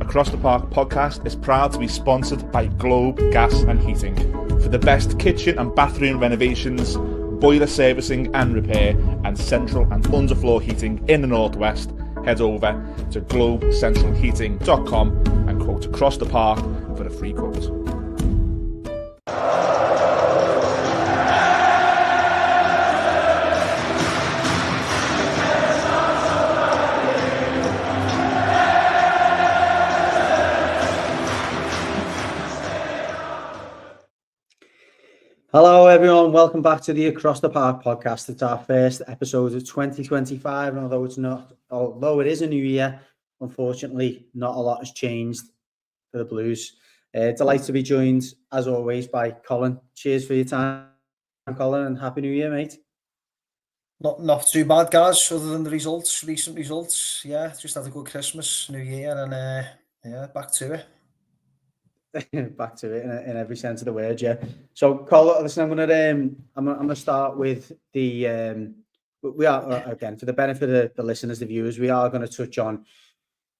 Across the Park podcast is proud to be sponsored by Globe Gas and Heating. For the best kitchen and bathroom renovations, boiler servicing and repair, and central and underfloor heating in the Northwest, head over to globecentralheating.com and quote Across the Park for a free quote. Hello everyone, welcome back to the Across the Park podcast. It's our first episode of 2025, and although it is a new year, unfortunately not a lot has changed for the Blues. Delighted to be joined as always by Colin. Cheers for your time, Colin, and Happy New Year, mate. Not too bad, guys, other than the recent results. Yeah, just had a good Christmas, New Year, and back to it. Back to it in every sense of the word, yeah. So, Colin, listen, I'm gonna start with the we are again, for the benefit of the listeners, the viewers, we are going to touch on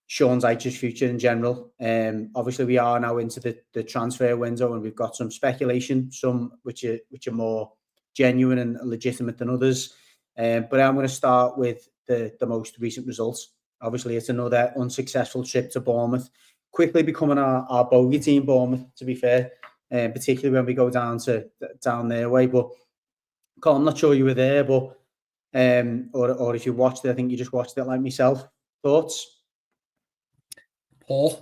Sean Dyche's future in general. Obviously, we are now into the transfer window, and we've got some speculation, some which are more genuine and legitimate than others. But I'm going to start with the most recent results. Obviously, it's another unsuccessful trip to Bournemouth, quickly becoming our bogey team, Bournemouth, to be fair, particularly when we go down their way. But Colin, I'm not sure you were there, but or if you watched it, I think you just watched it like myself. Thoughts? Poor.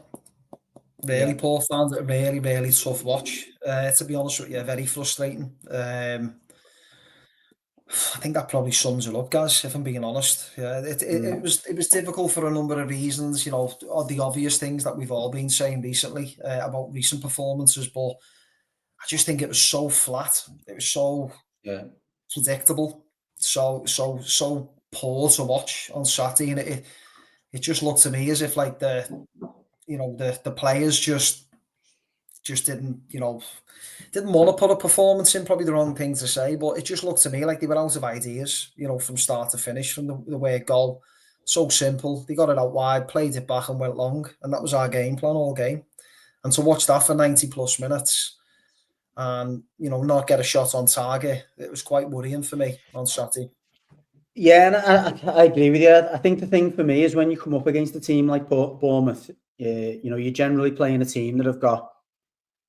Really poor. Found it a really, really tough watch. To be honest with you, very frustrating. I think that probably sums it up, guys, if I'm being honest. Yeah, it was difficult for a number of reasons, you know, the obvious things that we've all been saying recently about recent performances, but I just think it was so flat. It was so predictable, so poor to watch on Saturday, and it just looked to me as if like the players just didn't, didn't want to put a performance in, probably the wrong thing to say, but it just looked to me like they were out of ideas, from start to finish, from the way it go. So simple. They got it out wide, played it back and went long, and that was our game plan all game. And to watch that for 90 plus minutes and, not get a shot on target, it was quite worrying for me on Saturday. Yeah, and I agree with you. I think the thing for me is when you come up against a team like Bournemouth, you're generally playing a team that have got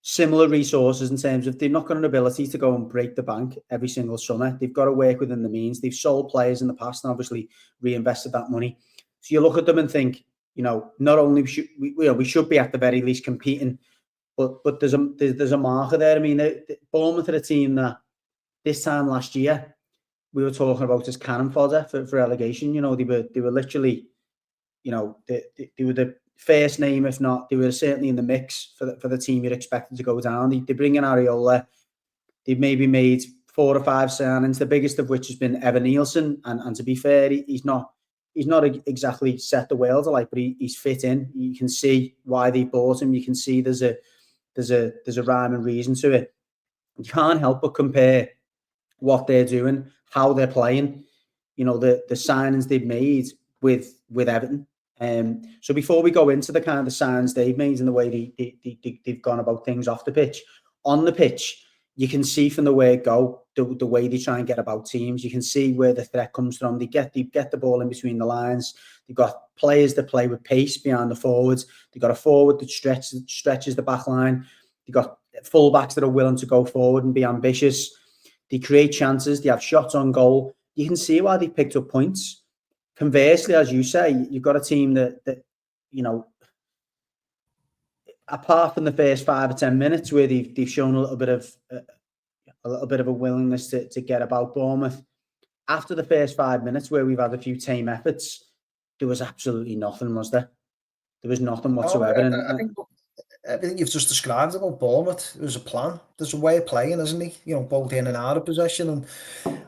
similar resources in terms of they've not got an ability to go and break the bank every single summer. They've got to work within the means. They've sold players in the past and obviously reinvested that money. So you look at them and think, not only should we should be at the very least competing, but there's a marker there. I mean, Bournemouth are a team that this time last year we were talking about as cannon fodder for relegation. They were literally, they were the first name, if not, they were certainly in the mix for the team you'd expected to go down. They bring in Areola. They've maybe made 4 or 5 signings, the biggest of which has been Evan Nielsen. And to be fair, he's not exactly set the world alight, but he's fit in. You can see why they bought him. You can see there's a rhyme and reason to it. You can't help but compare what they're doing, how they're playing, the signings they've made with Everton. So before we go into the kind of the signs they've made and the way they've gone about things off the pitch, on the pitch, you can see from the way it go, the way they try and get about teams. You can see where the threat comes from. They get the ball in between the lines. They've got players that play with pace behind the forwards. They've got a forward that stretches the back line. They've got fullbacks that are willing to go forward and be ambitious. They create chances. They have shots on goal. You can see why they picked up points. Conversely, as you say, you've got a team that apart from the first 5 or 10 minutes where they've shown a little bit of a willingness to get about Bournemouth. After the first 5 minutes where we've had a few tame efforts, there was absolutely nothing, was there? There was nothing whatsoever. I think everything you've just described about Bournemouth, there's a plan. There's a way of playing, isn't he? Both in and out of possession, and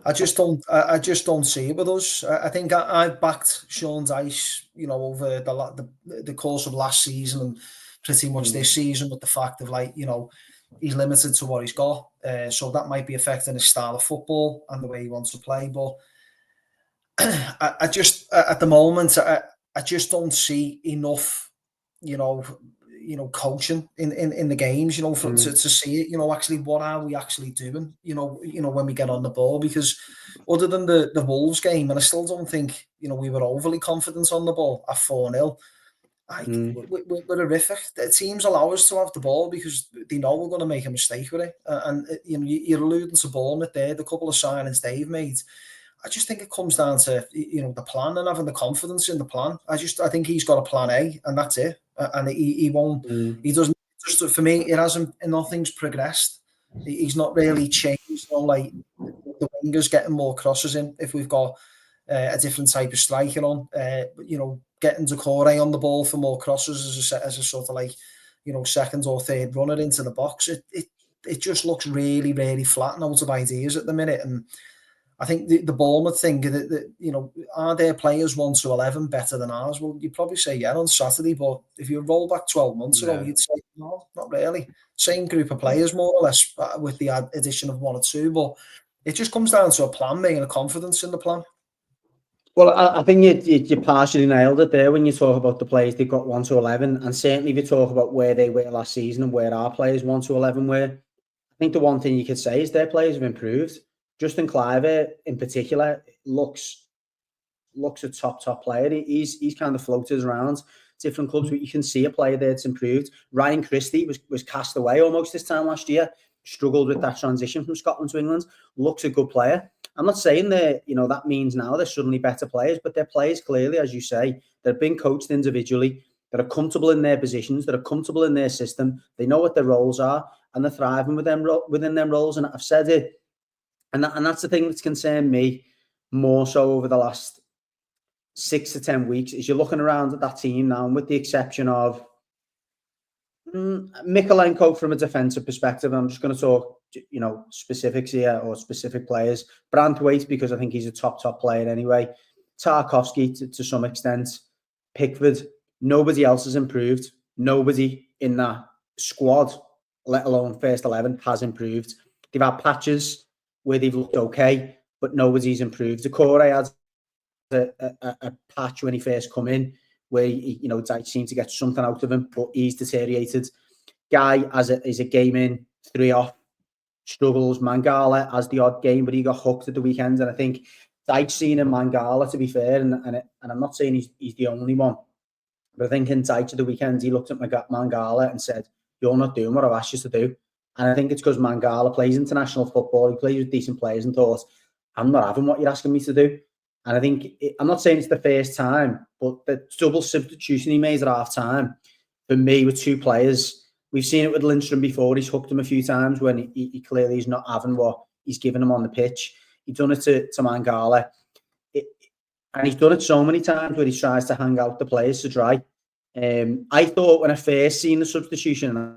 I just don't see it with us. I think I've backed Sean Dyche, over the course of last season and pretty much this season, with the fact of he's limited to what he's got, so that might be affecting his style of football and the way he wants to play. But I just at the moment I just don't see enough coaching in the games, to see it, actually what are we actually doing, when we get on the ball, because other than the Wolves game, and I still don't think, we were overly confident on the ball at 4-0. We're horrific. The teams allow us to have the ball because they know we're going to make a mistake with it. And you're alluding to Bournemouth there, the couple of signings they've made. I just think it comes down to the plan and having the confidence in the plan. I think he's got a plan A, and that's it. And he won't. He doesn't. Just for me, it hasn't. Nothing's progressed. He's not really changed. Like the wingers getting more crosses in. If we've got a different type of striker on, getting Dour on the ball for more crosses as a sort of like, second or third runner into the box. It just looks really, really flat and out of ideas at the minute. And I think the Bournemouth thing, that are their players 1 to 11 better than ours? Well, you'd probably say yeah on Saturday, but if you roll back 12 months ago, you'd say no, not really. Same group of players, more or less, with the addition of 1 or 2. But it just comes down to a plan, mate, and a confidence in the plan. Well, I think you partially nailed it there when you talk about the players they've got 1 to 11, and certainly if you talk about where they were last season and where our players 1 to 11 were. I think the one thing you could say is their players have improved. Justin Cliver, in particular, looks a top player. He's kind of floated around different clubs, but you can see a player there that's improved. Ryan Christie was cast away almost this time last year. Struggled with that transition from Scotland to England. Looks a good player. I'm not saying that means now they're suddenly better players, but they're players clearly, as you say, that have been coached individually, that are comfortable in their positions, that are comfortable in their system. They know what their roles are, and they're thriving within them roles. And I've said it, and that's the thing that's concerned me more so over the last 6 to 10 weeks, is you're looking around at that team now, and with the exception of Mikolenko from a defensive perspective, I'm just going to talk, specifics here, or specific players. Brandthwaite, because I think he's a top player anyway. Tarkowski to some extent. Pickford. Nobody else has improved. Nobody in that squad, let alone first 11, has improved. They've had patches where they've looked okay, but nobody's improved. Dour had a patch when he first come in, where Dyche seemed to get something out of him, but he's deteriorated. Guy is a game in, 3 off, struggles. Mangala has the odd game, but he got hooked at the weekend, and I think Dyche seen in Mangala, to be fair, and I'm not saying he's the only one, but I think in Dyche at the weekend, he looked at Mangala and said, "You're not doing what I've asked you to do." And I think it's because Mangala plays international football, he plays with decent players, and thought, "I'm not having what you're asking me to do." And I think, I'm not saying it's the first time, but the double substitution he made at half time, for me, with 2 players, we've seen it with Lindstrom before. He's hooked him a few times when he clearly is not having what he's given him on the pitch. He's done it to Mangala. And he's done it so many times where he tries to hang out the players to dry. I thought when I first seen the substitution, and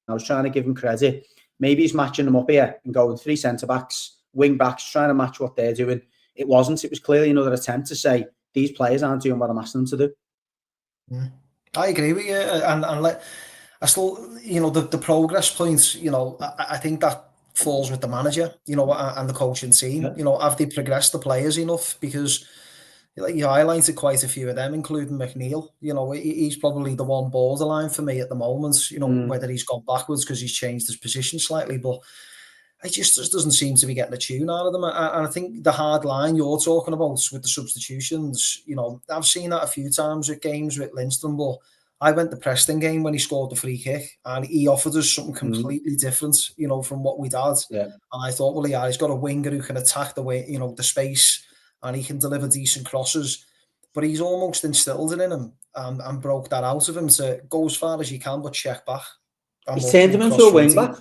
I was trying to give him credit, maybe he's matching them up here and going 3 centre-backs, wing-backs, trying to match what they're doing. It wasn't. It was clearly another attempt to say, these players aren't doing what I'm asking them to do. I agree with you. And I still, the progress points, I think that falls with the manager, and the coaching team. Yeah. Have they progressed the players enough? Because you highlighted quite a few of them, including McNeil. He's probably the one borderline for me at the moment, whether he's gone backwards because he's changed his position slightly, but it just doesn't seem to be getting a tune out of them. And I think the hard line you're talking about with the substitutions, I've seen that a few times at games with Lindstrom, but I went to Preston game when he scored the free kick, and he offered us something completely different, from what we'd had. Yeah. And I thought, well, yeah, he's got a winger who can attack the way, the space, and he can deliver decent crosses. But he's almost instilled it in him and broke that out of him to go as far as you can, but check back. He's turned him into a wing back.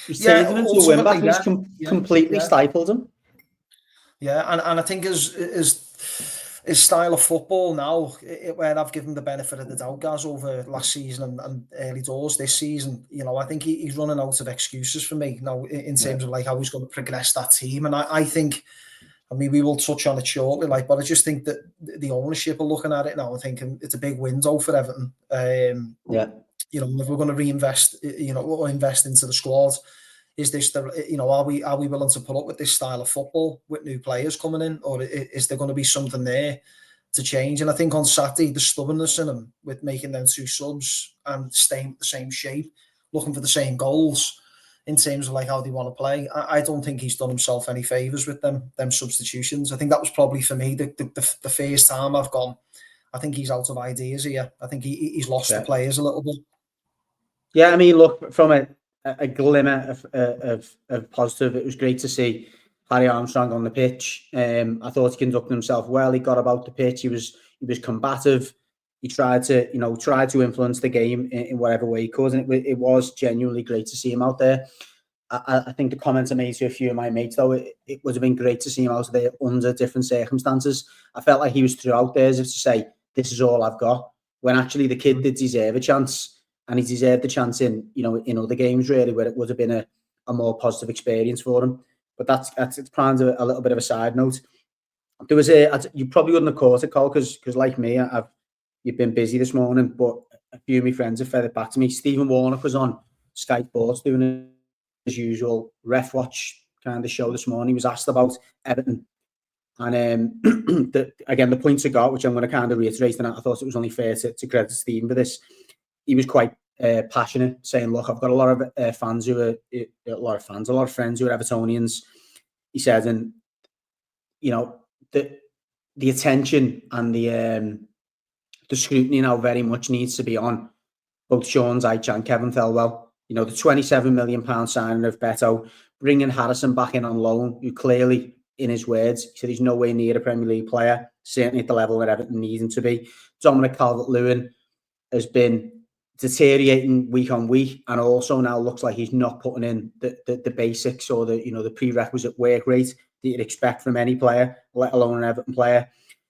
He's turned him into a wing back, and he's completely stifled him. Yeah, and I think his style of football now, where I've given the benefit of the doubt, guys, over last season and early doors this season, I think he's running out of excuses for me now in terms of like how he's going to progress that team. And I think, we will touch on it shortly, but I just think that the ownership are looking at it now and thinking it's a big window for Everton. If we're going to reinvest, or invest into the squad, is this are we willing to put up with this style of football with new players coming in, or is there going to be something there to change. And I think on Saturday, the stubbornness in him with making them 2 subs and staying the same shape, looking for the same goals in terms of like how they want to play. I don't think he's done himself any favours with them substitutions. I think that was probably for me the first time I've gone, I think he's out of ideas here. I think he's lost the players a little bit. Yeah, I mean, look, from a glimmer of positive, it was great to see Harry Armstrong on the pitch. I thought he conducted himself well. He got about the pitch. He was combative. He tried to influence the game in whatever way he could, and it was genuinely great to see him out there. I think the comments I made to a few of my mates, though, it would have been great to see him out there under different circumstances. I felt like he was threw out there as if to say, this is all I've got, when actually the kid did deserve a chance, and he deserved the chance in other games, really, where it would have been a more positive experience for him. But that's kind of a little bit of a side note. There was you probably wouldn't have caught it, Cole, because like me, you've been busy this morning, but a few of my friends have fed it back to me. Stephen Warnock was on Sky Sports doing his usual ref watch kind of show this morning. He was asked about Everton. And again, the points I got, which I'm going to kind of reiterate, and I thought it was only fair to credit Stephen for this. He was quite passionate, saying, look, I've got a lot of friends who are Evertonians. He said, and, the attention and the scrutiny now very much needs to be on both Sean Dyche and Kevin Thelwell. The £27 million signing of Beto, bringing Harrison back in on loan, who clearly, in his words, he said he's nowhere near a Premier League player, certainly at the level where Everton need him to be. Dominic Calvert-Lewin has been deteriorating week on week, and also now looks like he's not putting in the basics or the prerequisite work rate that you'd expect from any player, let alone an Everton player.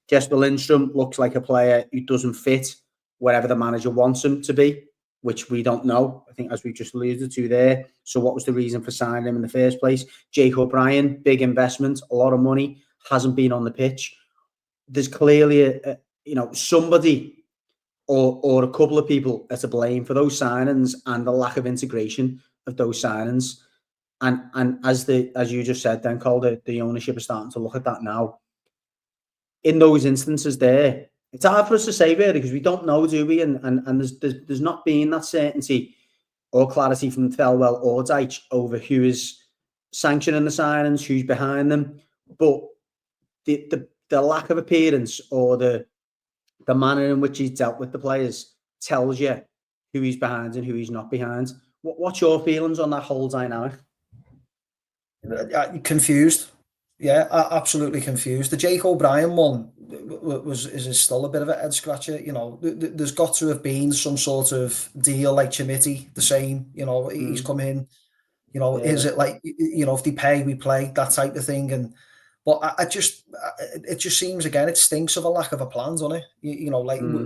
Jesper Lindstrom looks like a player who doesn't fit wherever the manager wants him to be, which we don't know, I think, as we just alluded to there. So what was the reason for signing him in the first place? Jake O'Brien, big investment, a lot of money, hasn't been on the pitch. There's clearly somebody or a couple of people are to blame for those signings and the lack of integration of those signings. And as you just said, then, Cole, the ownership is starting to look at that now. In those instances there, it's hard for us to say, really, because we don't know, do we? And there's not been that certainty or clarity from Thelwell or Dyche over who is sanctioning the signings, who's behind them. But the lack of appearance or the manner in which he's dealt with the players tells you who he's behind and who he's not behind. What's your feelings on that whole dynamic? Confused. Yeah, absolutely confused. The Jake O'Brien one is still a bit of a head scratcher. There's got to have been some sort of deal like Chimiti, the same. He's come in. Is it like if they pay, we play, that type of thing? But it just seems, again, it stinks of a lack of a plan, doesn't it?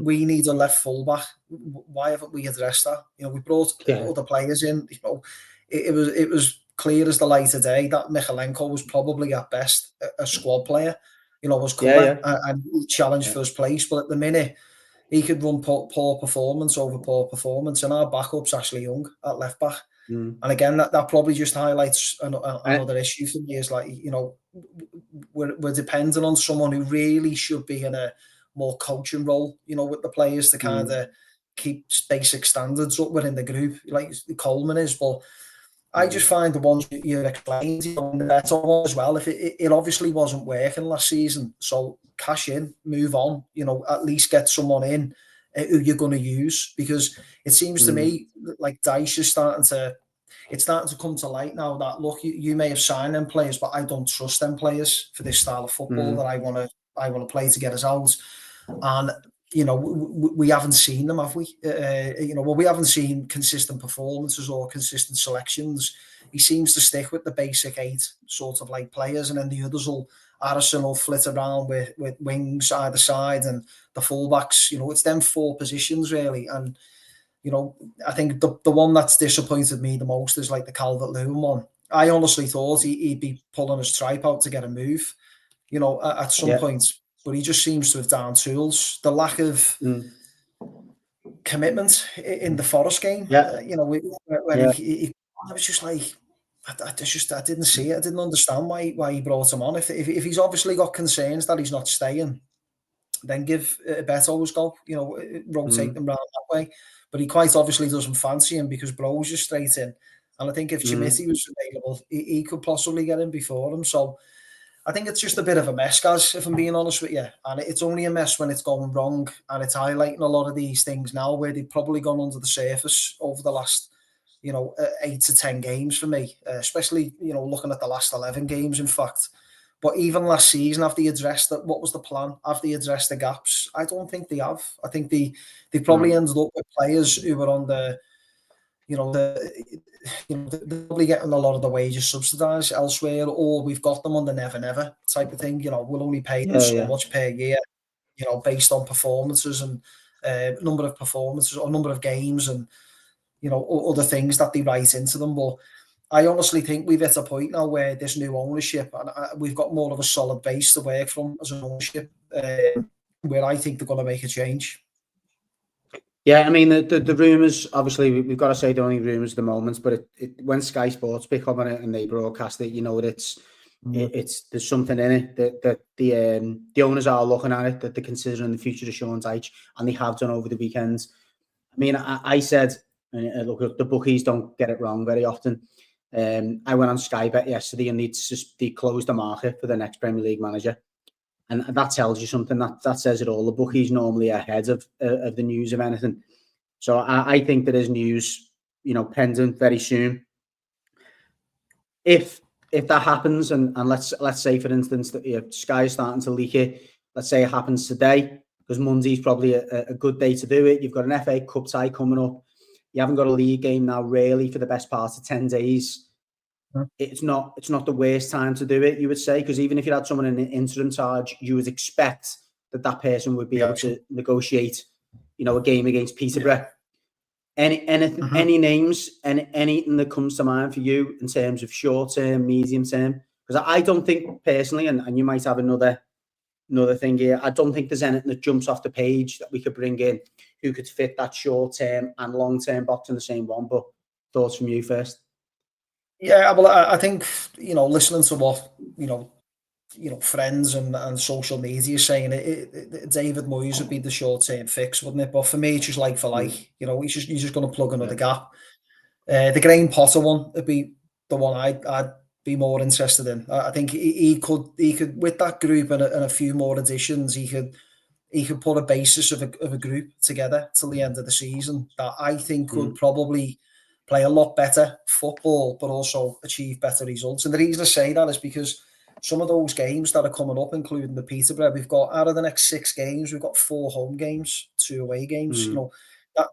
We need a left fullback. Why haven't we addressed that? We brought other players in. It was clear as the light of day that Michalenko was probably at best a squad player. Was colour and challenged for his place. But at the minute, he could run poor performance over poor performance, and our backup's Ashley Young at left back. And again, that probably just highlights another issue for me. Is like, we're dependent on someone who really should be in a more coaching role, with the players to kind of keep basic standards up within the group, like Coleman is. But I just find the ones you explained, the better one as well. If it obviously wasn't working last season, so cash in, move on. At least get someone in who you're going to use, because it seems to me like Dyche is starting to come to light now that, look, you may have signed them players, but I don't trust them players for this style of football that I want to play to get us out. And we haven't seen them, have we? We haven't seen consistent performances or consistent selections. He seems to stick with the basic 8 sort of like players, and then the others Harrison will flit around with wings either side, and the fullbacks, it's them 4 positions really. And I think the one that's disappointed me the most is like the Calvert-Lewin one. I honestly thought he'd be pulling his tripe out to get a move, at some point, but he just seems to have down tools. The lack of commitment in the Forest game, when he I was just like, I didn't see it. I didn't understand why he brought him on. If he's obviously got concerns that he's not staying, then give Beto his go, rotate them round that way. But he quite obviously doesn't fancy him because Bro's just straight in. And I think if Chimiti was available, he could possibly get in before him. So I think it's just a bit of a mess, guys, if I'm being honest with you. And it's only a mess when it's going wrong. And it's highlighting a lot of these things now where they've probably gone under the surface over the last, 8 to 10 games for me, especially, looking at the last 11 games, in fact. But even last season, have they addressed that? What was the plan? Have they addressed the gaps? I don't think they have. I think they probably ended up with players who were on they're probably getting a lot of the wages subsidised elsewhere, or we've got them on the never never type of thing. We'll only pay them so much per year, based on performances and number of performances or number of games and other things that they write into them. But I honestly think we've hit a point now where there's new ownership and we've got more of a solid base to work from as an ownership, where I think they're going to make a change. Yeah, I mean, the rumours, obviously, we've got to say they're only rumours at the moment, but when Sky Sports pick up on it and they broadcast it, it's there's something in it that the owners are looking at it, that they're considering the future of Sean Dyche, and they have done over the weekend. I mean, I said, look, the bookies don't get it wrong very often. I went on Sky Bet yesterday and they closed the market for the next Premier League manager. And that tells you something. That says it all. The bookies normally ahead of the news of anything. So I think there is news, pending very soon. If that happens, and let's say, for instance, that Sky is starting to leak it, let's say it happens today, because Monday's probably a good day to do it. You've got an FA Cup tie coming up. You haven't got a league game now, really, for the best part of 10 days. It's not the worst time to do it, you would say, because even if you had someone in an interim charge, you would expect that person would be able to negotiate, a game against Peterborough. Any names, anything that comes to mind for you in terms of short term, medium term? Because I don't think personally, and you might have another thing here, I don't think there's anything that jumps off the page that we could bring in who could fit that short term and long term box in the same one. But thoughts from you first. Yeah, well, I think, listening to what, friends and social media saying, David Moyes would be the short-term fix, wouldn't it? But for me, it's just like for like, he's just going to plug another gap. The Graham Potter one would be the one I'd be more interested in. I think he could, with that group and a few more additions, he could put a basis of a group together till the end of the season that I think could probably play a lot better football, but also achieve better results. And the reason I say that is because some of those games that are coming up, including the Peterborough, we've got out of the next 6 games, we've got 4 home games, 2 away games.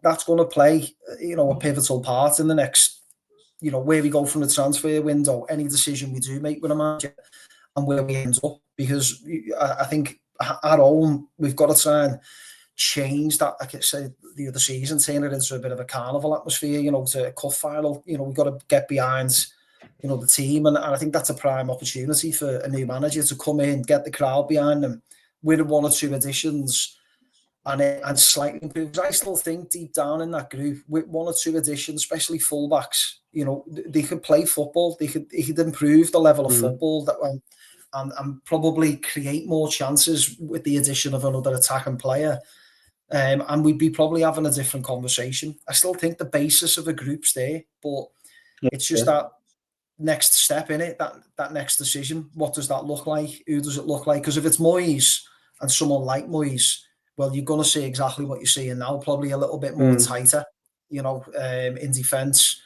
That's going to play, a pivotal part in the next, where we go from the transfer window, any decision we do make with a manager and where we end up. Because I think at home, we've got to try and change that, like I said, the other season, turn it into a bit of a carnival atmosphere, to a cup final. We've got to get behind, the team. And I think that's a prime opportunity for a new manager to come in, get the crowd behind them with 1 or 2 additions and slightly improve. Because I still think deep down in that group, with 1 or 2 additions, especially fullbacks, they could play football. He could improve the level of football that and probably create more chances with the addition of another attacking player. And we'd be probably having a different conversation. I still think the basis of the group's there, but it's just that next step in it, that next decision. What does that look like? Who does it look like? Because if it's Moyes and someone like Moyes, well, you're going to see exactly what you're seeing now, probably a little bit more tighter, in defence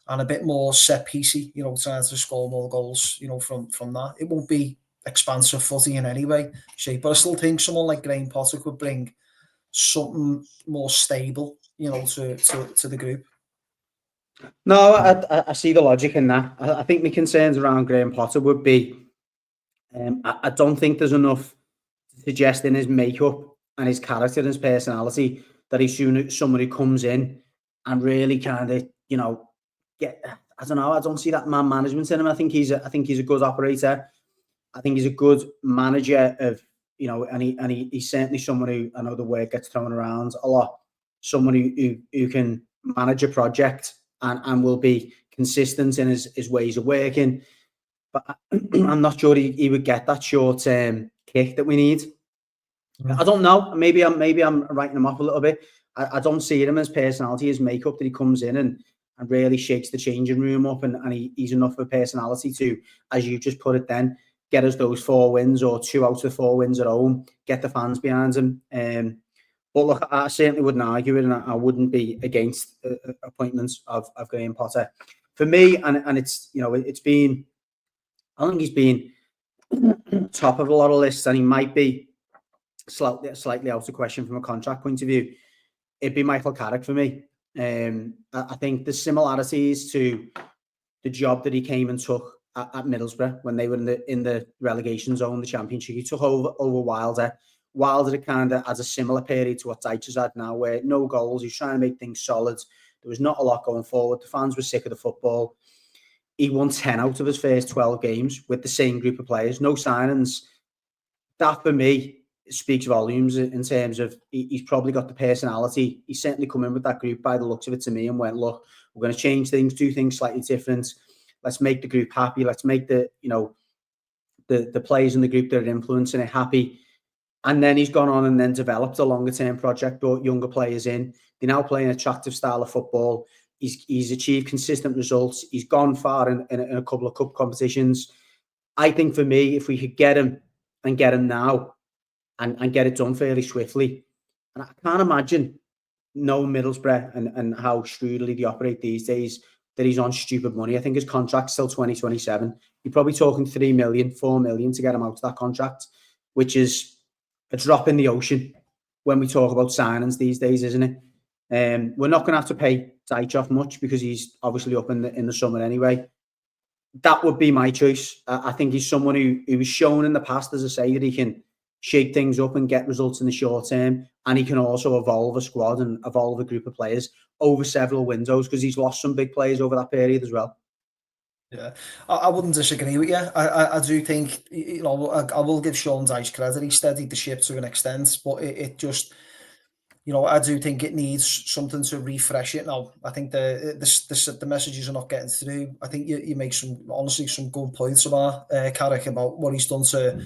and a bit more set-piecey, trying to score more goals, from that. It won't be expansive footy in any way, shape, but I still think someone like Graham Potter could bring something more stable, to the group. No, I see the logic in that. I think my concerns around Graham Potter would be, I don't think there's enough to suggest in his makeup and his character and his personality that he's someone who comes in and really kind of, I don't know. I don't see that man management in him. I think he's a good operator. I think he's a good manager of, and he's certainly someone who, I know the word gets thrown around a lot, someone who can manage a project and will be consistent in his ways of working. But I'm not sure he would get that short-term kick that we need. I don't know. Maybe I'm writing him off a little bit. I don't see him as personality, his makeup, that he comes in and really shakes the changing room up, and he's enough of a personality to, as you just put it then, get us those 4 wins or 2 out of the 4 wins at home, get the fans behind him. But look, I certainly wouldn't argue it, and I wouldn't be against appointments of Graham Potter. For me, and it's, it's been, I think he's been top of a lot of lists, and he might be slightly out of question from a contract point of view. It'd be Michael Carrick for me. I think the similarities to the job that he came and took at Middlesbrough when they were in the relegation zone, the Championship. He took over Wilder. Wilder kind of has a similar period to what Dyche has had now, where no goals. He's trying to make things solid. There was not a lot going forward. The fans were sick of the football. He won 10 out of his first 12 games with the same group of players, no signings. That, for me, speaks volumes in terms of he's probably got the personality. He's certainly come in with that group by the looks of it to me and went, look, we're going to change things, do things slightly different. Let's make the group happy. Let's make the players in the group that are influencing it happy. And then he's gone on and then developed a longer term project, brought younger players in. They now play an attractive style of football. He's achieved consistent results. He's gone far in a couple of cup competitions. I think for me, if we could get him now and get it done fairly swiftly, and I can't imagine knowing Middlesbrough and how shrewdly they operate these days, that he's on stupid money. I think his contract's till 2027. You're probably talking 3 million, 4 million to get him out of that contract, which is a drop in the ocean when we talk about signings these days, isn't it? We're not going to have to pay Dyche off much because he's obviously up in the summer anyway. That would be my choice. I think he's someone who was shown in the past, as I say, that he can shake things up and get results in the short term, and he can also evolve a squad and evolve a group of players over several windows, because he's lost some big players over that period as well. Yeah, I wouldn't disagree with you. I do think, I will give Sean Dyche credit. He steadied the ship to an extent, but it just, I do think it needs something to refresh it. Now, I think the messages are not getting through. I think you make some good points about Carrick, about what he's done to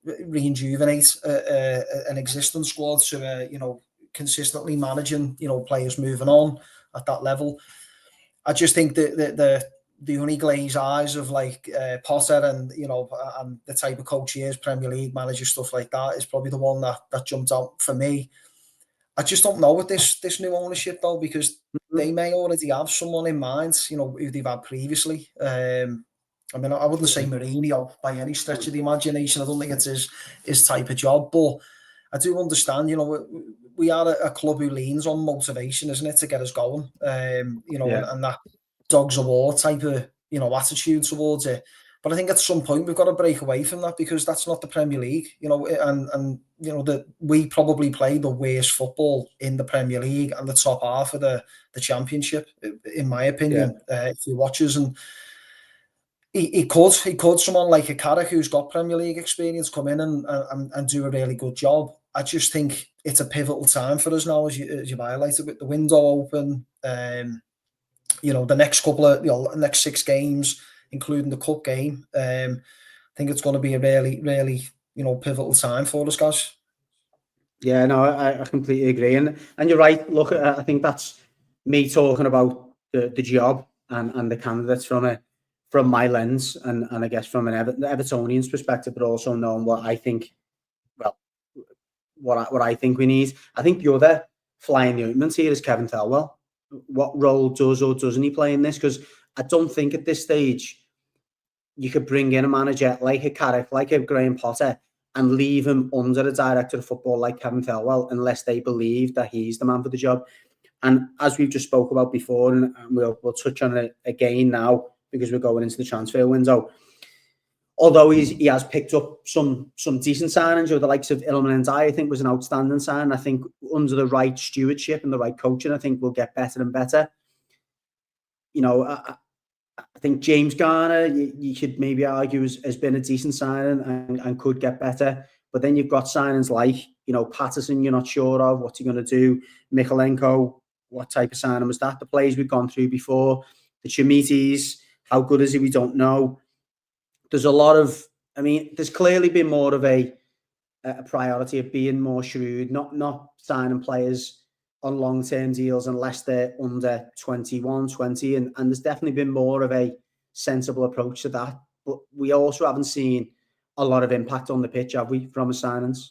rejuvenate an existing squad to consistently managing players moving on at that level. I just think that the honey glazed eyes of Potter and and the type of coach he is, Premier League manager, stuff like that, is probably the one that jumped out for me. I just don't know with this new ownership though, because they may already have someone in mind, who they've had previously. I mean, I wouldn't say Mourinho by any stretch of the imagination. I don't think it's his type of job, but I do understand. We are a club who leans on motivation, isn't it, to get us going? And that dogs of war type of attitude towards it. But I think at some point we've got to break away from that, because that's not the Premier League, and that we probably play the worst football in the Premier League and the top half of the Championship, in my opinion. If you watch us, and he could someone like a Carrick who's got Premier League experience come in and do a really good job. I just think it's a pivotal time for us now, as you highlighted, with the window open. The next couple of next 6 games, including the cup game. I think it's going to be a really, really pivotal time for us, guys. Yeah, no, I completely agree, and you're right. Look, I think that's me talking about the job and the candidates from my lens, and I guess from an Evertonian's perspective, but also knowing what I think. Well, what I think we need. I think the other fly in the ointment here is Kevin Thelwell. What role does or doesn't he play in this? Because I don't think at this stage you could bring in a manager like a Carrick, like a Graham Potter, and leave him under a director of football like Kevin Thelwell unless they believe that he's the man for the job. And as we've just spoke about before, and we'll touch on it again now because we're going into the transfer window, although he has picked up some decent signings, or the likes of Iliman Ndiaye, I think, was an outstanding sign. I think under the right stewardship and the right coaching, I think we'll get better and better. I think James Garner, you could maybe argue, has been a decent signing and could get better. But then you've got signings like, Patterson, you're not sure of. What's he going to do? Mikalenko, what type of signing was that? The players we've gone through before. The Chimitis, how good is he? We don't know. There's a lot of, there's clearly been more of a a priority of being more shrewd, not signing players on long-term deals unless they're under 21, 20. And there's definitely been more of a sensible approach to that. But we also haven't seen a lot of impact on the pitch, have we, from his signings?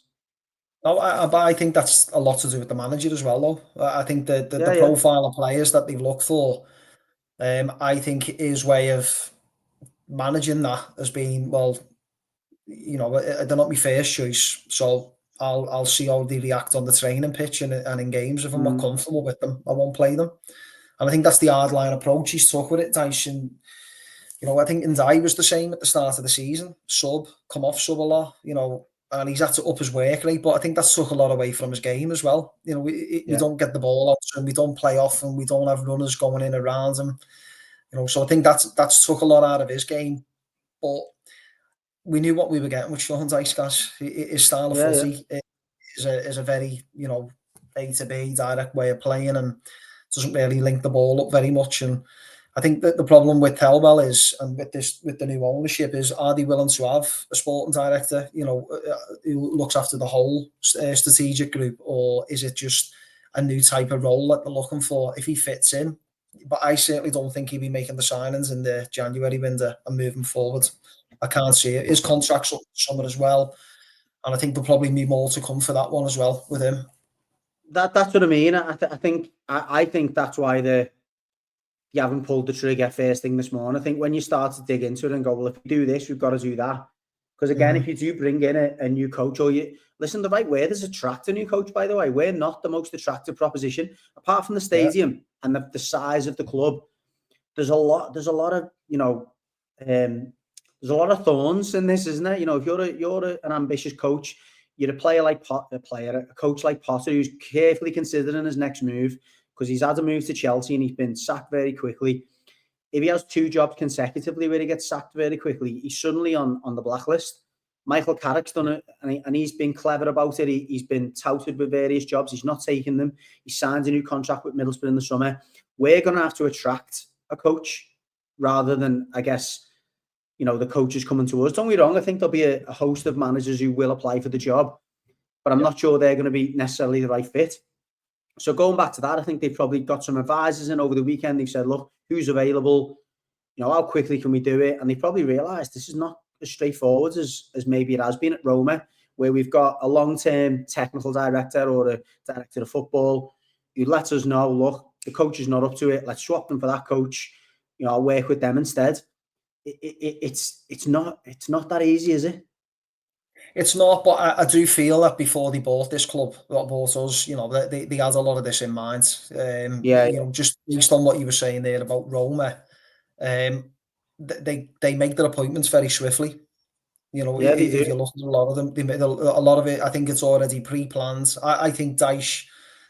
No, I think that's a lot to do with the manager as well, though. I think the Yeah. profile of players that they've looked for, I think his way of managing that has been, well, they're not my first choice, so I'll see how they react on the training pitch and in games. If I'm not comfortable with them, I won't play them. And I think that's the hardline approach he's took with it, Dyche. And, I think Ndiaye was the same at the start of the season. Come off sub a lot, and he's had to up his work rate. But I think that's took a lot away from his game as well. We don't get the ball out and we don't play off and we don't have runners going in around him. So I think that's took a lot out of his game. But we knew what we were getting with Sean Dyche, guys. His style of footy is a very, A to B direct way of playing and doesn't really link the ball up very much. And I think that the problem with Thelwell is, and with the new ownership, is are they willing to have a sporting director, who looks after the whole strategic group, or is it just a new type of role that they're looking for if he fits in? But I certainly don't think he'll be making the signings in the January window and moving forward. I can't see it. His contract's up summer as well, and I think there'll probably be more to come for that one as well with him. That's what I mean. I think that's why you haven't pulled the trigger first thing this morning. I think when you start to dig into it and go, well, if we do this, we've got to do that. Because again, if you do bring in a new coach, or listen, the right word is attract a new coach, by the way. We're not the most attractive proposition, apart from the stadium and the size of the club. There's a lot of, there's a lot of thorns in this, isn't there? If you're an ambitious coach, you're a coach like Potter, who's carefully considering his next move, because he's had a move to Chelsea and he's been sacked very quickly. If he has 2 jobs consecutively where he gets sacked very quickly, he's suddenly on the blacklist. Michael Carrick's done it, and he's been clever about it. He's been touted with various jobs. He's not taking them. He signed a new contract with Middlesbrough in the summer. We're going to have to attract a coach rather than, I guess, the coaches coming to us. Don't be wrong. I think there'll be a host of managers who will apply for the job, but I'm not sure they're going to be necessarily the right fit. So going back to that, I think they've probably got some advisors in over the weekend. They've said, look, who's available? How quickly can we do it? And they probably realised this is not as straightforward as maybe it has been at Roma, where we've got a long-term technical director or a director of football who lets us know, look, the coach is not up to it. Let's swap them for that coach. I'll work with them instead. It's not that easy, is it? It's not, but I do feel that before they bought this club, that bought us, they had a lot of this in mind. Just based on what you were saying there about Roma, they make their appointments very swiftly. If you look at a lot of them, they made a lot of it. I think it's already pre-planned. I think Dyche,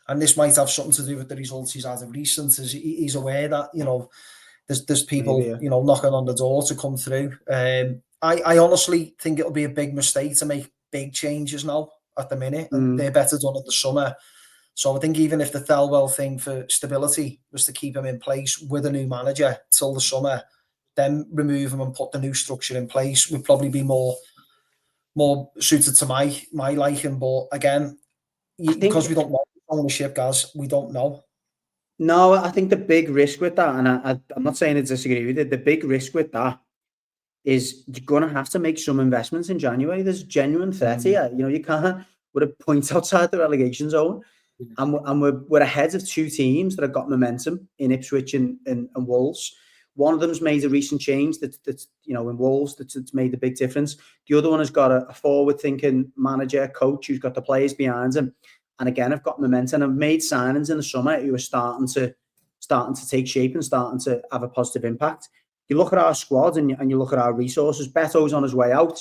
and this might have something to do with the results he's had of recent, is he's aware that there's people knocking on the door to come through. I honestly think it'll be a big mistake to make big changes now at the minute, and they're better done at the summer. So I think even if the Thelwell thing for stability was to keep him in place with a new manager till the summer, then remove him and put the new structure in place would probably be more suited to my liking. But again, because we don't know ownership, guys, we don't know. No, I think the big risk with that, and I'm not saying I disagree with it, the big risk with that is you're going to have to make some investments in January. There's genuine threat here. You can't, we're a point outside the relegation zone, and we're ahead of 2 teams that have got momentum in Ipswich and Wolves. One of them's made a recent change that's in Wolves that's made a big difference. The other one has got a forward-thinking manager, coach who's got the players behind him, and again, I've got momentum. I've made signings in the summer who are starting to take shape and starting to have a positive impact. You look at our squad and you look at our resources. Beto's on his way out.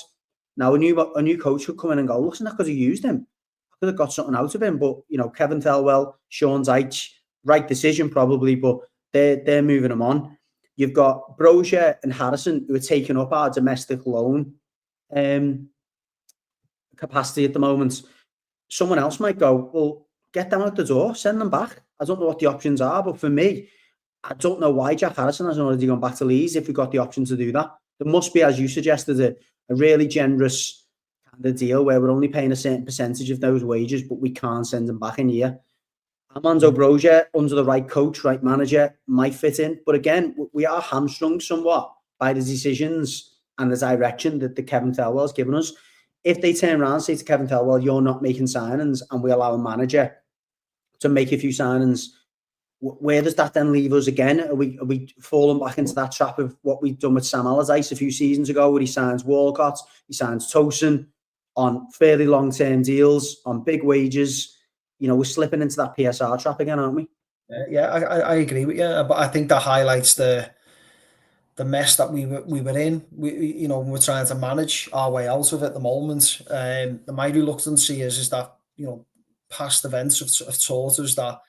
Now a new coach could come in and go, listen, not because he used him. I could have got something out of him. But Kevin Thelwell, Sean Dyche, right decision probably, but they're moving him on. You've got Brozier and Harrison who are taking up our domestic loan capacity at the moment. Someone else might go, well, get them out the door, send them back. I don't know what the options are, but for me, I don't know why Jack Harrison hasn't already gone back to Leeds if we got the option to do that. There must be, as you suggested, a really generous the deal where we're only paying a certain percentage of those wages, but we can't send them back in year. Armando Broja, under the right coach, right manager, might fit in. But again, we are hamstrung somewhat by the decisions and the direction that the Kevin Thelwell's given us. If they turn around and say to Kevin Thelwell, you're not making signings, and we allow a manager to make a few signings, where does that then leave us again? Are we falling back into that trap of what we've done with Sam Allardyce a few seasons ago, where he signs Walcott, he signs Tosin on fairly long-term deals, on big wages? We're slipping into that PSR trap again, aren't we? Yeah, I agree with you, but I think that highlights the mess that we were in. We're trying to manage our way out of it at the moment. My reluctance is that past events have taught us that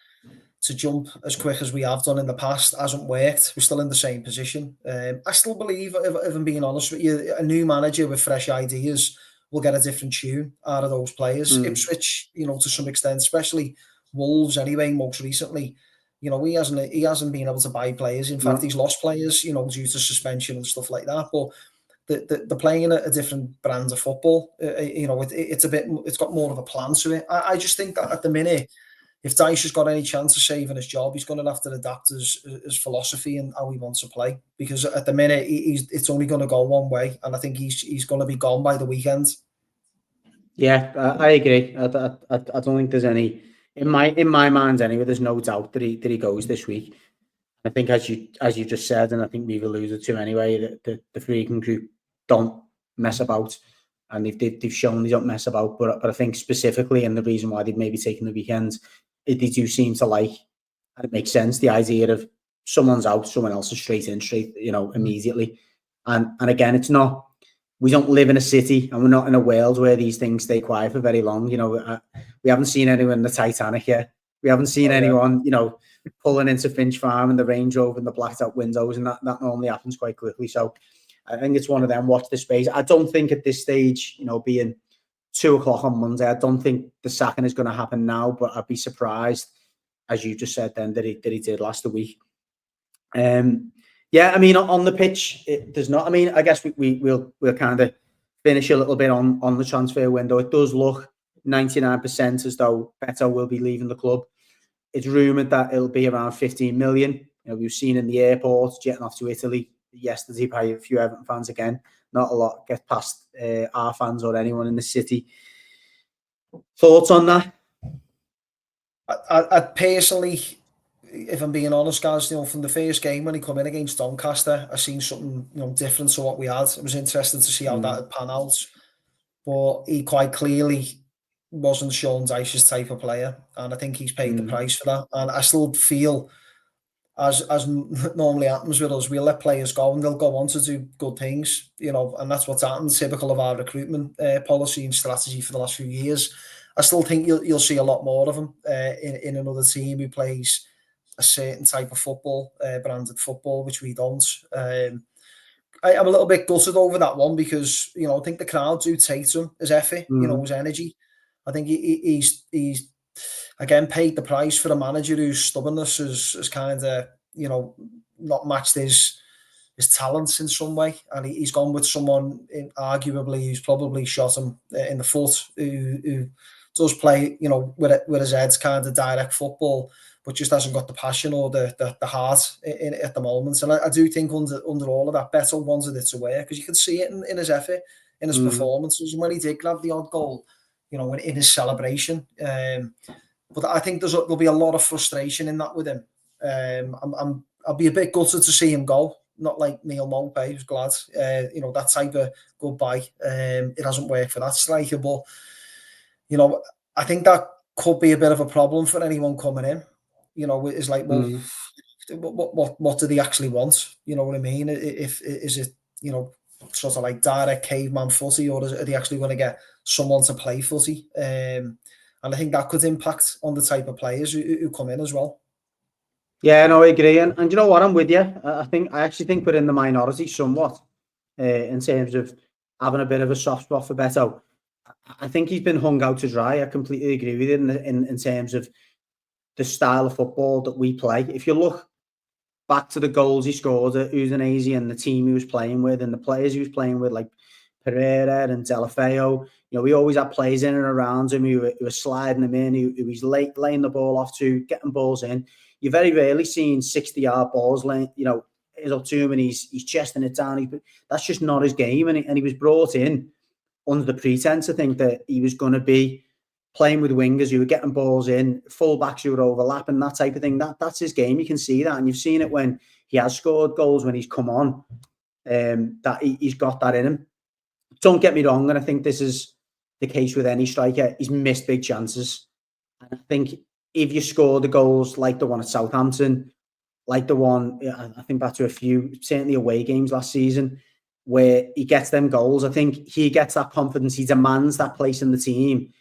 to jump as quick as we have done in the past hasn't worked. We're still in the same position. I still believe, if I'm being honest with you, a new manager with fresh ideas will get a different tune out of those players. Ipswich, to some extent, especially Wolves anyway, most recently, he hasn't been able to buy players. In fact, he's lost players, due to suspension and stuff like that. But they're playing a different brand of football. It's got more of a plan to it. I just think that at the minute, if Dyche has got any chance of saving his job, he's going to have to adapt his philosophy and how he wants to play. Because at the minute, it's only going to go one way, and I think he's going to be gone by the weekend. Yeah, I agree. I don't think there's any in my mind anyway. There's no doubt that he goes this week. I think as you just said, and I think we've alluded to anyway, that the Freaking Group don't mess about, and they've shown they don't mess about. But I think specifically, and the reason why they've maybe taken the weekend, they do seem to like, and it makes sense, the idea of someone's out, someone else is straight immediately. And again, it's not, we don't live in a city, and we're not in a world where these things stay quiet for very long. We haven't seen anyone in the Titanic yet. We haven't seen anyone, pulling into Finch Farm in the Range Rover and the blacked out windows, and that normally happens quite quickly. So I think it's one of them, watch this space. I don't think at this stage, being 2:00 on Monday, I don't think the sacking is going to happen now, but I'd be surprised, as you just said then, that he did last week. Yeah, I mean, on the pitch, there's not. I mean, I guess we'll kind of finish a little bit on the transfer window. It does look 99% as though Beto will be leaving the club. It's rumoured that it'll be around 15 million. We've seen in the airport, jetting off to Italy yesterday by a few Everton fans again. Not a lot get past our fans or anyone in the city. Thoughts on that? I personally, if I'm being honest, guys, from the first game when he come in against Doncaster, I seen something different to what we had. It was interesting to see how that had panned out, but he quite clearly wasn't Sean Dyche's type of player, and I think he's paid the price for that. And I still feel, as normally happens with us, we'll let players go and they'll go on to do good things, and that's what's happened, typical of our recruitment policy and strategy for the last few years. I still think you'll see a lot more of him in another team who plays a certain type of football, branded football, which we don't. I'm a little bit gutted over that one because, I think the crowd do take to him, his effort, his energy. I think he's again paid the price for a manager whose stubbornness has kind of, not matched his talents in some way. And he's gone with someone, arguably, who's probably shot him in the foot, who does play, with his head's kind of direct football, but just hasn't got the passion or the heart in it at the moment. And I do think under all of that, Beto wanted it to work, because you could see it in his effort, in his performances, and when he did grab the odd goal, in his celebration. But I think there'll be a lot of frustration in that with him. I'll be a bit gutted to see him go. Not like Neil Maupay, who's glad. That type of goodbye. It hasn't worked for that striker, but I think that could be a bit of a problem for anyone coming in. It's like, well, what do they actually want? You know what I mean? If is it, sort of like direct caveman footy, or are they actually going to get someone to play footy? And I think that could impact on the type of players who come in as well. Yeah, no, I agree. And you know what? I'm with you. I actually think we're in the minority somewhat in terms of having a bit of a soft spot for Beto. I think he's been hung out to dry. I completely agree with you in terms of the style of football that we play. If you look back to the goals he scored at Udinese and the team he was playing with and the players he was playing with, like Pereira and Delafeo, we always had players in and around him who were sliding him in, who was laying the ball off to, getting balls in. You're very rarely seeing 60-yard balls laying, is up to him and he's chesting it down. That's just not his game. And he was brought in under the pretense, I think, that he was going to be playing with wingers who were getting balls in, fullbacks who were overlapping, that type of thing. That's his game. You can see that. And you've seen it when he has scored goals, when he's come on, that he's got that in him. Don't get me wrong, and I think this is the case with any striker. He's missed big chances. And I think if you score the goals like the one at Southampton, like the one, I think back to a few, certainly away games last season, where he gets them goals, I think he gets that confidence. He demands that place in the team.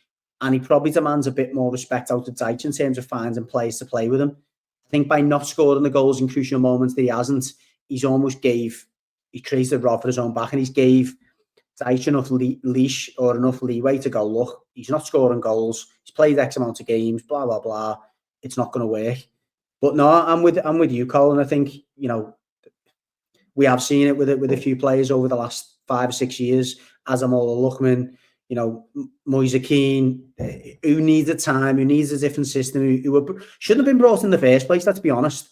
And he probably demands a bit more respect out of Dyche in terms of finding players to play with him. I think by not scoring the goals in crucial moments that he hasn't, he created a rod for his own back, and he's gave Dyche enough leash or enough leeway to go, look, he's not scoring goals. He's played X amount of games, blah, blah, blah. It's not going to work. But no, I'm with you, Colin. I think, we have seen it with a few players over the last 5 or 6 years. Asamoah Lookman, Moise Kean, who needed time, who needs a different system, who shouldn't have been brought in the first place, let's be honest.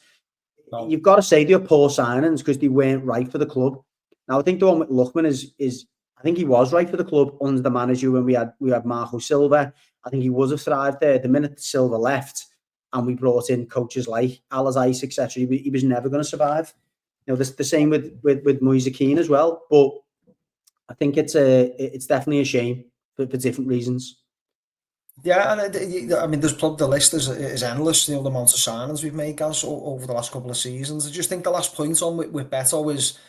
No. You've got to say they're poor signings because they weren't right for the club. Now, I think the one with Lookman is I think he was right for the club under the manager when we had Marco Silva. I think he would have thrived there. The minute Silva left and we brought in coaches like Allardyce, etc., he was never going to survive. The same with Moise Kean as well. But I think it's definitely a shame for different reasons. Yeah, and I mean, the list is endless. The amount of signings we've made, guys, over the last couple of seasons. I just think the last point on with Beto is,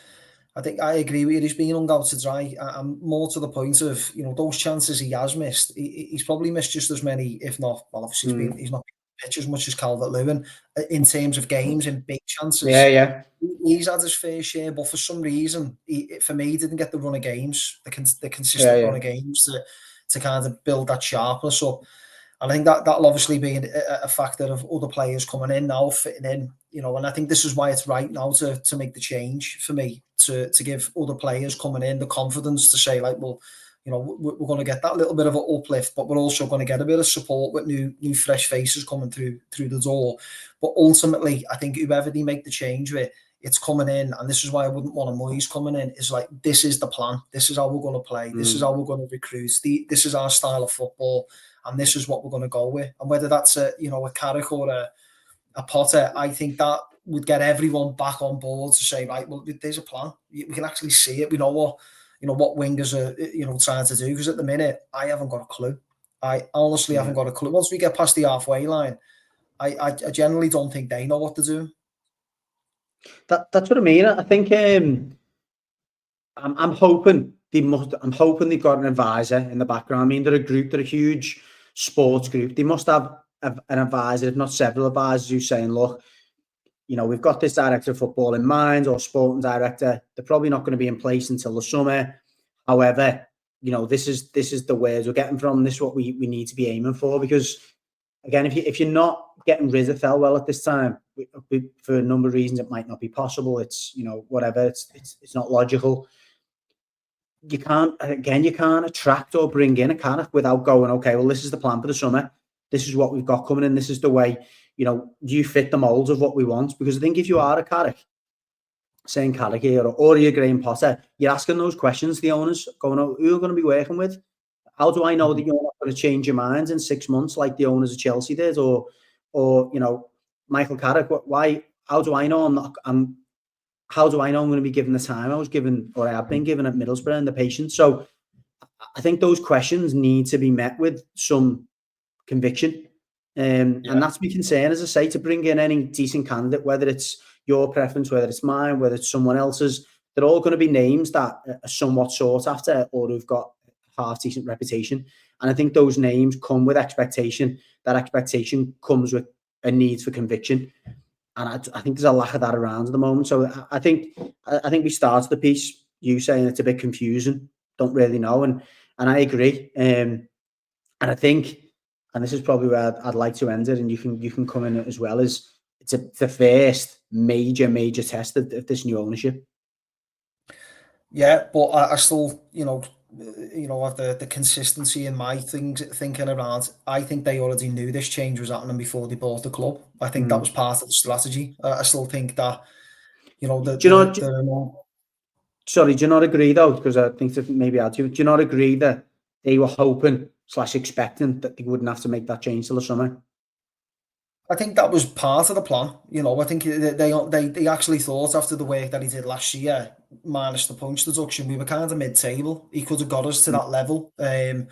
I think I agree with you. He's been hung out to dry. And more to the point of, those chances he has missed. He's probably missed just as many, if not. Well, obviously he's not pitched as much as Calvert-Lewin in terms of games and big chances. Yeah. He's had his fair share, but for some reason, for me, he didn't get the run of games, the consistent run of games to kind of build that sharpness up. And I think that'll obviously be a factor of other players coming in now, fitting in, and I think this is why it's right now to make the change for me, to give other players coming in the confidence to say, like, well, we're going to get that little bit of an uplift, but we're also going to get a bit of support with new fresh faces coming through the door. But ultimately, I think whoever they make the change with, it's coming in, and this is why I wouldn't want a Moyes coming in. It's like, this is the plan. This is how we're going to play. This is how we're going to recruit. This is our style of football, and this is what we're going to go with. And whether that's a Carrick or a Potter, I think that would get everyone back on board to say, right, well, there's a plan. We can actually see it. We know what wingers are trying to do. Because at the minute, I haven't got a clue. I honestly haven't got a clue. Once we get past the halfway line, I generally don't think they know what to do. That's what I mean. I think I'm hoping I'm hoping they've got an advisor in the background. I mean, they're a huge sports group. They must have an advisor, if not several advisors, who's saying, look, we've got this director of football in mind, or sporting director. They're probably not going to be in place until the summer. However, this is the words we're getting from. This is what we need to be aiming for. Because again, if you're not getting rid of Thelwell at this time, for a number of reasons, it might not be possible. It's whatever. It's not logical. You can't attract or bring in a Carrick without going, okay, well, this is the plan for the summer. This is what we've got coming in. This is the way, you fit the molds of what we want. Because I think if you are a Carrick, saying Carrick here, or you're Graham Potter, you're asking those questions to the owners, going, oh, who are you going to be working with? How do I know that you're not going to change your minds in 6 months like the owners of Chelsea did? Or Michael Carrick, why? How do I know how do I know I'm going to be given the time I was given, or I have been given at Middlesbrough, and the patience? So I think those questions need to be met with some conviction. And that's my concern, as I say, to bring in any decent candidate, whether it's your preference, whether it's mine, whether it's someone else's. They're all going to be names that are somewhat sought after, or who've got a half-decent reputation. And I think those names come with expectation. That expectation comes with a need for conviction. And I think there's a lack of that around at the moment. So I think we started the piece, you saying it's a bit confusing, don't really know. And I agree. And I think, and this is probably where I'd like to end it, and you can come in as well, is it's the first major test of this new ownership. Yeah, but I still, of the consistency in my thinking around. I think they already knew this change was happening before they bought the club. I think that was part of the strategy. I still think that, Do you not? Sorry, do you not agree though? Because I think that maybe I'll do. Do you not agree that they were hoping / expecting that they wouldn't have to make that change till the summer? I think that was part of the plan. I think they actually thought after the work that he did last year, minus the points deduction, we were kind of mid-table. He could have got us to that level, and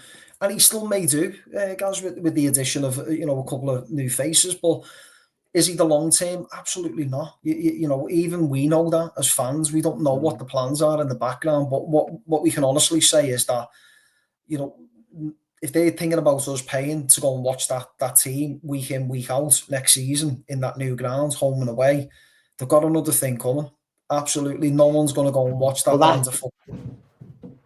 he still may do, guys, with the addition of a couple of new faces. But is he the long term? Absolutely not. Even we know that as fans, we don't know what the plans are in the background. But what we can honestly say is that, if they're thinking about us paying to go and watch that team week in, week out next season in that new ground, home and away, they've got another thing coming. Absolutely, no one's going to go and watch that brand of football.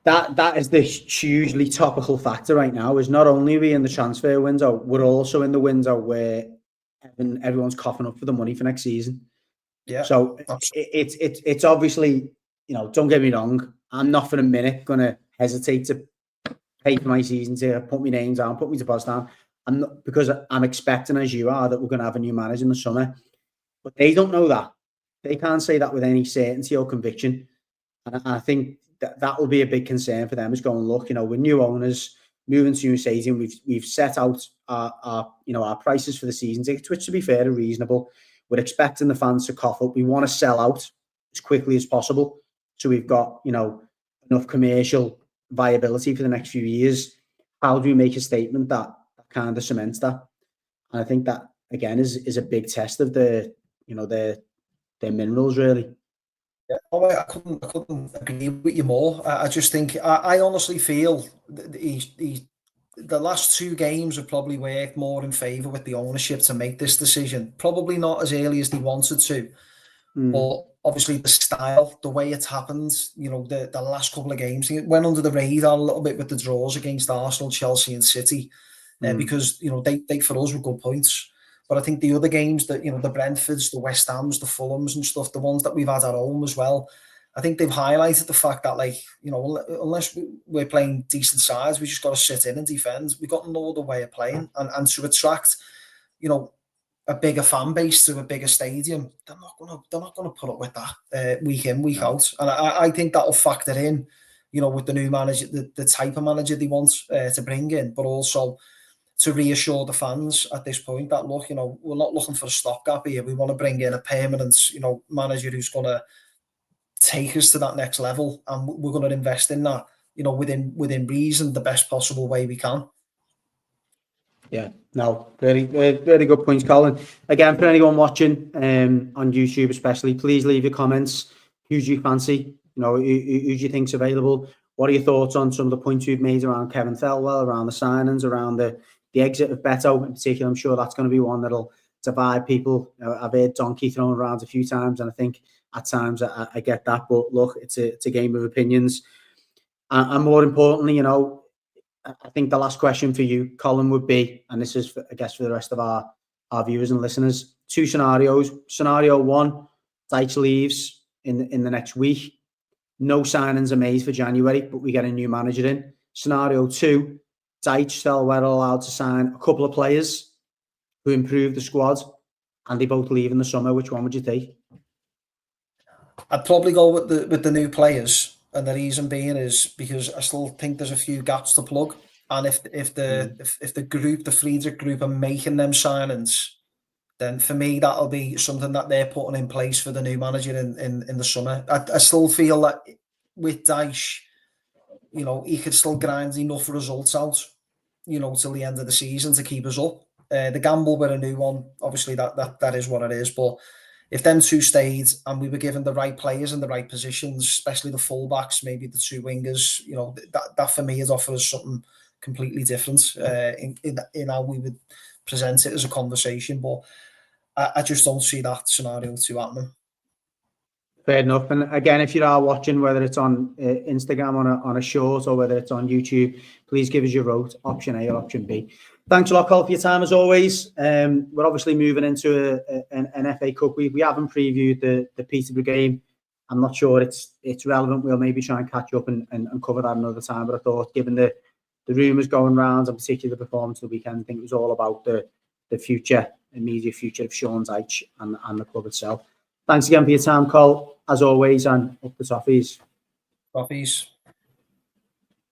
That is the hugely topical factor right now. Is not only are we in the transfer window, we're also in the window where everyone's coughing up for the money for next season. Yeah. So it's obviously, don't get me wrong, I'm not for a minute going to hesitate to pay for my season to put my name down, put my deposit down. I'm not, because I'm expecting, as you are, that we're going to have a new manager in the summer. But they don't know that. They can't say that with any certainty or conviction. And I think that will be a big concern for them, is going, look, we're new owners, moving to new stadium. We've set out our prices for the season tickets, which, to be fair, are reasonable. We're expecting the fans to cough up. We want to sell out as quickly as possible, so we've got enough commercial viability for the next few years. How do we make a statement that kind of cements that? And I think that, again, is a big test of their minerals, really. Yeah, I couldn't agree with you more. I just think, I honestly feel the last two games have probably worked more in favour with the ownership to make this decision. Probably not as early as they wanted to, but obviously the style, the way it's happened, the last couple of games, it went under the radar a little bit with the draws against Arsenal, Chelsea and City, because, they for us were good points. But I think the other games that, the Brentfords, the West Hams, the Fulhams and stuff, the ones that we've had at home as well, I think they've highlighted the fact that, unless we're playing decent sides, we just got to sit in and defend. We've got no other way of playing. And to attract, a bigger fan base to a bigger stadium, they're not gonna put up with that week in, week out. And I think that'll factor in, with the new manager, the type of manager they want to bring in, but also to reassure the fans at this point that, look, we're not looking for a stopgap here. We want to bring in a permanent, manager who's going to take us to that next level, and we're going to invest in that, within reason, the best possible way we can. Yeah, no, very, very, very good points, Colin. Again, for anyone watching on YouTube especially, please leave your comments. Who do you fancy? Who do you think's available? What are your thoughts on some of the points we've made around Kevin Thelwell, around the signings, around the exit of Beto in particular? I'm sure that's going to be one that'll divide people. I've heard donkey thrown around a few times, and I think at times I get that. But look, it's a game of opinions. And more importantly, I think the last question for you, Colin, would be, and this is, I guess, for the rest of our viewers and listeners, two scenarios. Scenario one, Dyche leaves in the next week. No signings are made for January, but we get a new manager in. Scenario two, Dyche still were allowed to sign a couple of players who improve the squad, and they both leave in the summer. Which one would you take? I'd probably go with the new players, and the reason being is because I still think there's a few gaps to plug. And if the group, the Friedrich group, are making them signings, then for me that'll be something that they're putting in place for the new manager in the summer. I still feel that with Dyche, he could still grind enough results out, till the end of the season to keep us up. The gamble with a new one, obviously that is what it is. But if them two stayed and we were given the right players in the right positions, especially the fullbacks, maybe the two wingers, that for me is offers something completely different in how we would present it as a conversation. But I just don't see that scenario too happening. Fair enough. And again, if you are watching, whether it's on Instagram on a short or whether it's on YouTube, please give us your vote, option A or option B. Thanks a lot, Col, for your time as always. We're obviously moving into an FA Cup week. We haven't previewed the Peterborough game, I'm not sure it's relevant. We'll maybe try and catch up and cover that another time. But I thought, given the rumours going round, and particularly the performance of the weekend, I think it was all about the immediate future of Sean Dyche and the club itself. Thanks again for your time, Col, as always, and up the toffees. Toffees.